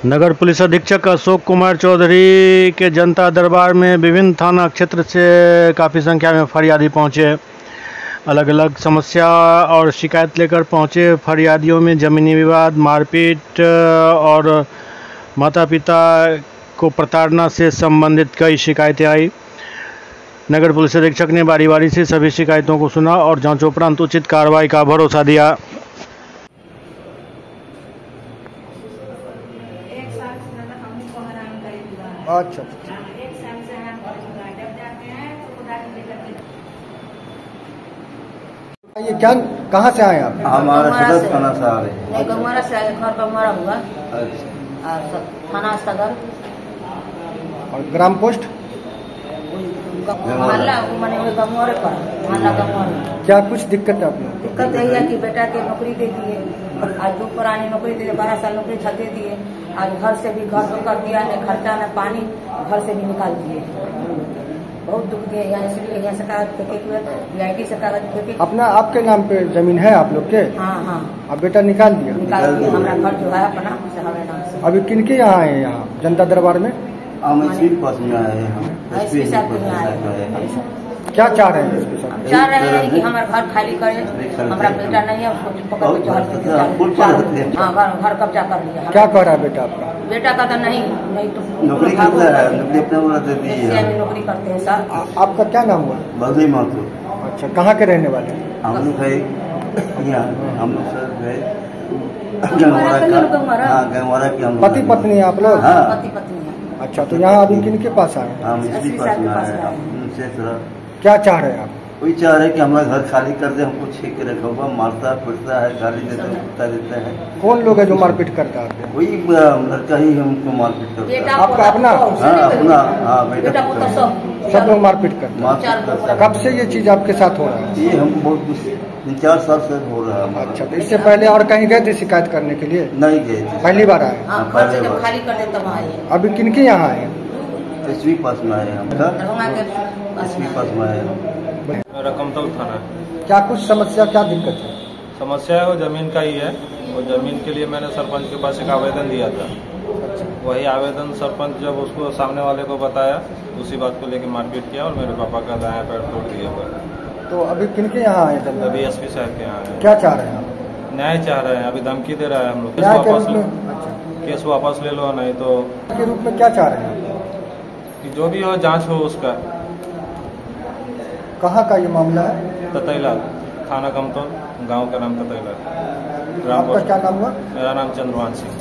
नगर police अधीक्षक अशोक कुमार चौधरी के जनता दरबार में विभिन्न थाना क्षेत्र से काफ़ी संख्या में फरियादी पहुंचे। अलग अलग समस्या और शिकायत लेकर पहुंचे। फरियादियों में ज़मीनी विवाद, मारपीट और माता पिता को प्रताड़ना से संबंधित कई शिकायतें आई। नगर पुलिस अधीक्षक ने बारी बारी से सभी शिकायतों को सुना और जांचोपरांत उचित कार्रवाई का भरोसा दिया। अच्छा, ये क्या, कहाँ से आए आप? हमारा सदस्य थाना से आ रहे हैं। नहीं, गमारा से आए, घर गमारा हुआ। अच्छा। थाना सदर और ग्राम पोस्ट मोहल्ला मैंने गमोरे पर मोहल्ला गमोरे। क्या कुछ दिक्कत है आप लोग? दिक्कत यही है कि बेटा के नौकरी दे दिए, आज 2 पुरानी नौकरी दे दिए, 12 साल नौकरी दे दिए। आज घर से भी घर तो कर दिया, न खर्चा न पानी, घर से भी निकाल दिए। बहुत दुख दिए। यहाँ इसलिए यहाँ से कागज फेंके हुए, VIT से कागज फेंके। अपना आपके नाम पे जमीन है आप लोग के? हाँ हाँ। अब बेटा निकाल दिया? निकाल दिया। हमारा घर जो है अपना हमारे नाम से। अभी किनके यहाँ आए? यहाँ जनता दरबार में हम एसपी के पास में आए हैं। एसपी साहब के यहाँ आए। क्या चाह रहे हैं इसके साथ? चाह रहे हैं कि हमारा घर खाली करे। हमारा बेटा नहीं है, उसको पकड़ के हाँ घर कब्जा कर लिया। क्या कह रहा है बेटा आपका? बेटा का तो नहीं तो नौकरी करता है, नौकरी अपना वाला दे दी है। नौकरी करते हैं सर। आपका क्या नाम हुआ? बलदेव महतो। अच्छा, कहाँ के रहने वाले? हम लोग है यहाँ, हम लोग सर है गंगवारा के। हम पति पत्नी आप लोग? पति पत्नी। अच्छा, तो यहाँ अभी किनके पास आए? हम इसी पास में आए हैं। क्या चाह रहे हैं आप? वही चाह रहे कि हमारा घर खाली कर दे, हमको छीन के रखा हुआ, मारता पीटता है, गाली देता है, कुत्ता देता है। कौन लोग है जो मारपीट करता है? वही लड़का ही हमको मारपीट करता है। आपका अपना? हाँ अपना। हाँ बेटा सब लोग मारपीट करते हैं। कब से ये चीज आपके साथ हो रहा है? ये हम बहुत 3-4 साल से हो रहा है। अच्छा, तो इससे पहले और कहीं गए थे शिकायत करने के लिए? नहीं गए थे, पहली बार आए? घर से जब खाली कर दे तब आए। अभी किनके यहाँ आए? एसपी पास में आए हम। एसपी पास में आए हम। रकमतौल थाना। क्या कुछ समस्या, क्या दिक्कत है? समस्या है वो जमीन का ही है। वो जमीन के लिए मैंने सरपंच के पास एक आवेदन दिया था। वही आवेदन सरपंच जब उसको सामने वाले को बताया, उसी बात को लेकर मारपीट किया और मेरे पापा का दायां पैर तोड़ दिया। तो अभी किनके यहाँ आए थे? अभी एसपी साहब के यहाँ आए। क्या चाह रहे हैं आप? न्याय चाह रहे हैं। अभी धमकी दे रहा है हम लोग, केस वापस ले लो, नहीं तो के रूप में क्या चाह रहे हैं? कि जो भी हो जांच हो उसका। कहाँ का ये मामला है? ततैला थाना कमतौल, गांव का नाम ततैला। आपका क्या नाम हुआ? मेरा नाम चंद्रवान सिंह।